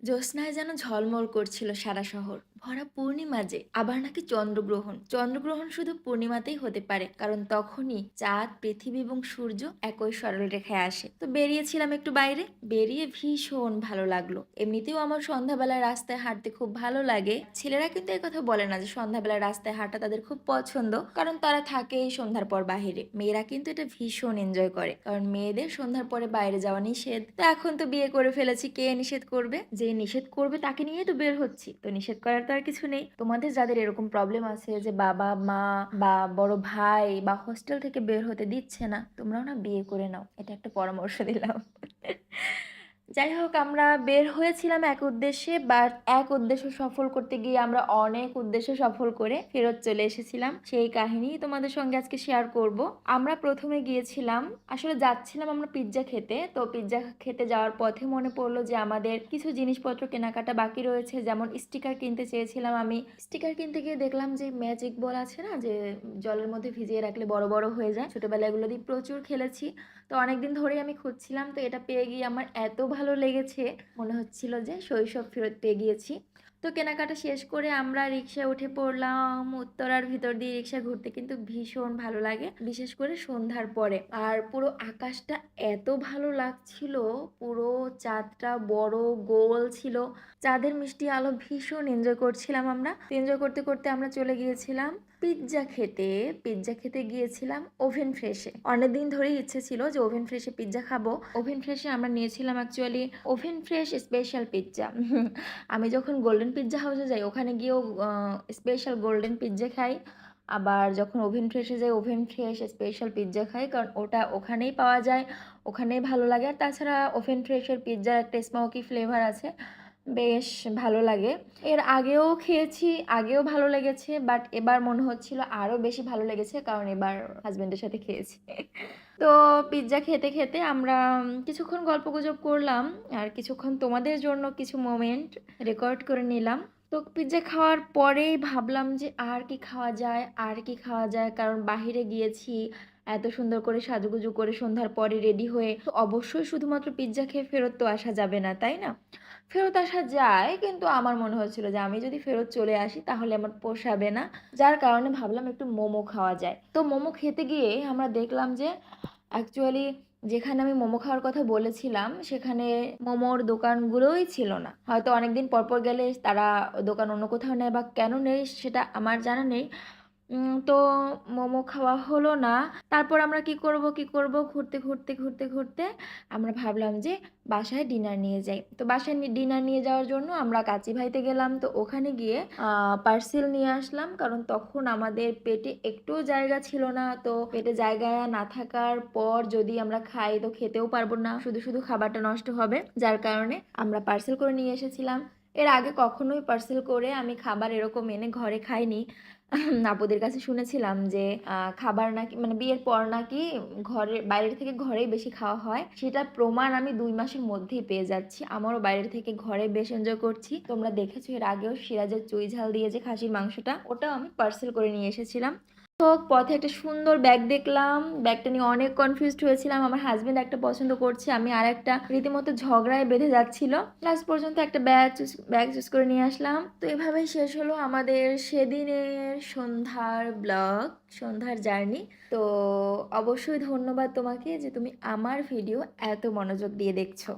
জ্যোৎস্নায় যেন ঝলমল করছিল সারা শহর। ভরা পূর্ণিমা যে, আবার নাকি চন্দ্রগ্রহণ। চন্দ্রগ্রহণ শুধু পূর্ণিমাতেই হতে পারে, কারণ তখনই চাঁদ, পৃথিবী এবং সূর্য একই সরল রেখায় আসে। তো বেরিয়েছিলাম একটু বাইরে, বেরিয়ে ভীষণ ভালো লাগলো। এমনিতেও আমার সন্ধ্যাবেলায় রাস্তায় হাঁটতে খুব ভালো লাগে। ছেলেরা কিন্তু এই কথা বলে না যে সন্ধ্যাবেলায় রাস্তায় হাঁটা তাদের খুব পছন্দ, কারণ তারা থাকে এই সন্ধ্যার পর বাহিরে। মেয়েরা কিন্তু এটা ভীষণ এনজয় করে, কারণ মেয়েদের সন্ধ্যার পরে বাইরে যাওয়া নিষেধ। তো এখন তো বিয়ে করে ফেলেছি, কে নিষেধ করবে? যে নিষেধ করবে তাকে নিয়েই তো বের হচ্ছি, তো নিষেধ করার তো আর কিছু নেই। তোমাদের যাদের এরকম প্রবলেম আছে যে বাবা মা বা বড় ভাই বা হোস্টেল থেকে বের হতে দিচ্ছে না, তোমরাও না বিয়ে করে নাও, এটা একটা পরামর্শ দিলাম। যাই হোক, আমরা বের হয়েছিলাম এক উদ্দেশ্যে, বাট এক উদ্দেশ্য সফল করতে গিয়ে আমরা অনেক উদ্দেশ্য সফল করে ফেরত চলে এসেছিলাম। সেই কাহিনী তোমাদের সঙ্গে আজকে শেয়ার করব। আমরা প্রথমে গিয়েছিলাম, আসলে যাচ্ছিলাম আমরা পিৎজা খেতে। তো পিৎজা খেতে যাওয়ার পথে মনে পড়লো যে আমাদের কিছু জিনিসপত্র কেনাকাটা বাকি রয়েছে, যেমন স্টিকার কিনতে চেয়েছিলাম আমি। স্টিকার কিনতে গিয়ে দেখলাম যে ম্যাজিক বল আছে না, যে জলের মধ্যে ভিজিয়ে রাখলে বড় বড় হয়ে যায়, ছোটবেলায় এগুলো দিয়ে প্রচুর খেলেছি। তো অনেকদিন ধরেই আমি খুঁজছিলাম, তো এটা পেয়ে গিয়ে আমার এত ভালো লেগেছে, মনে হচ্ছিল যে শৈশব ফেরত পেয়ে গিয়েছি। তো কেনাকাটা শেষ করে আমরা রিক্সায় উঠে পড়লাম। উত্তরার ভিতর দিয়ে রিক্সা ঘুরতে কিন্তু ভীষণ ভালো লাগে, বিশেষ করে সন্ধ্যার পরে। আর পুরো আকাশটা এত ভালো লাগছিল, পুরো চাঁদটা বড় গোল ছিল, চাঁদের মিষ্টি আলো ভীষণ এনজয় করছিলাম আমরা। এনজয় করতে করতে আমরা চলে গিয়েছিলাম পিৎজা খেতে। পিৎজা খেতে গিয়েছিলাম ওভেন ফ্রেশে। অনেকদিন ধরেই ইচ্ছে ছিল যে ওভেন ফ্রেশে পিৎজা খাবো। ওভেন ফ্রেশে আমরা নিয়েছিলাম actually oven fresh special pizza. আমি যখন গোল্ডেন পিৎজা হাউসে যাই ওখানে গিয়েও স্পেশাল গোল্ডেন পিৎজা খাই, আবার যখন ওভেন ফ্রেশে যাই ওভেন ফ্রেশ স্পেশাল পিৎজা খাই, কারণ ওটা ওখানেই পাওয়া যায়, ওখানেই ভালো লাগে। আর তাছাড়া ওভেন ফ্রেশের পিৎজার একটা স্মোকি ফ্লেভার আছে, বেশ ভালো লাগে। এর আগেও খেয়েছি, আগেও ভালো লেগেছে, বাট এবার মনে হচ্ছিল আরও বেশি ভালো লেগেছে, কারণ এবার হাজবেন্ডের সাথে খেয়েছি। তো পিৎজা খেতে খেতে আমরা কিছুক্ষণ গল্পগুজব করলাম, আর কিছুক্ষণ তোমাদের জন্য কিছু মোমেন্ট রেকর্ড করে নিলাম। তো পিৎজা খাওয়ার পরেই ভাবলাম যে আর কি খাওয়া যায়, আর কি খাওয়া যায়, কারণ বাহিরে গিয়েছি এত সুন্দর করে সাজুগুজু করে সন্ধ্যার পরে রেডি হয়ে, তো অবশ্যই শুধুমাত্র পিৎজা খেয়ে ফেরত তো আসা যাবে না, তাই না? ফেরত আসা যায়, কিন্তু আমার মনে হচ্ছিল যে আমি যদি ফেরত চলে আসি তাহলে আমার পোষাবে না, যার কারণে ভাবলাম একটু মোমো খাওয়া যায়। তো মোমো খেতে গিয়ে আমরা দেখলাম যে অ্যাকচুয়ালি যেখানে আমি মোমো খাওয়ার কথা বলেছিলাম সেখানে মোমোর দোকানগুলোই ছিল না। হয়তো অনেকদিন পর পর গেলে তারা দোকান অন্য কোথাও নেয়, বা কেন নেই সেটা আমার জানা নেই। তো মোমো খাওয়া হলো না। তারপর আমরা কি করব ঘুরতে ঘুরতে ঘুরতে ঘুরতে আমরা ভাবলাম যে বাসায় ডিনার নিয়ে যাই। তো বাসায় ডিনার নিয়ে যাওয়ার জন্য আমরা কাচি ভাইতে গেলাম। তো ওখানে গিয়ে পার্সেল নিয়ে আসলাম, কারণ তখন আমাদের পেটে একটুও জায়গা ছিল না। তো পেটে জায়গা না থাকার পর যদি আমরা খাই তো খেতেও পারবো না, শুধু শুধু খাবারটা নষ্ট হবে, যার কারণে আমরা পার্সেল করে নিয়ে এসেছিলাম। এর আগে কখনোই পার্সেল করে আমি খাবার এরকম এনে ঘরে খাইনি। আপুদের কাছে শুনেছিলাম যে খাবার নাকি মানে বিয়ের পর নাকি ঘরে বাইরের থেকে ঘরেই বেশি খাওয়া হয়, সেটা প্রমাণ আমি 2 মাসের মধ্যেই পেয়ে যাচ্ছি। আমারও বাইরের থেকে ঘরে বেশ এনজয় করছি। তোমরা দেখেছো এর আগেও সিরাজের চুই ঝাল দিয়ে যে খাসির মাংসটা, ওটাও আমি পার্সেল করে নিয়ে এসেছিলাম। হোক, পথে একটা সুন্দর ব্যাগ দেখলাম, ব্যাগটা নিয়ে অনেক কনফিউজড হয়েছিলাম। আমার হাজবেন্ড একটা পছন্দ করছে, আমি আর একটা, রীতিমতো ঝগড়ায় বেঁধে যাচ্ছিল। লাস্ট পর্যন্ত একটা ব্যাগ চুজ করে নিয়ে আসলাম। তো এভাবেই শেষ হলো আমাদের সেদিনের সন্ধ্যার ব্লগ, সন্ধ্যার জার্নি। তো অবশ্যই ধন্যবাদ তোমাকে যে তুমি আমার ভিডিও এত মনোযোগ দিয়ে দেখছো।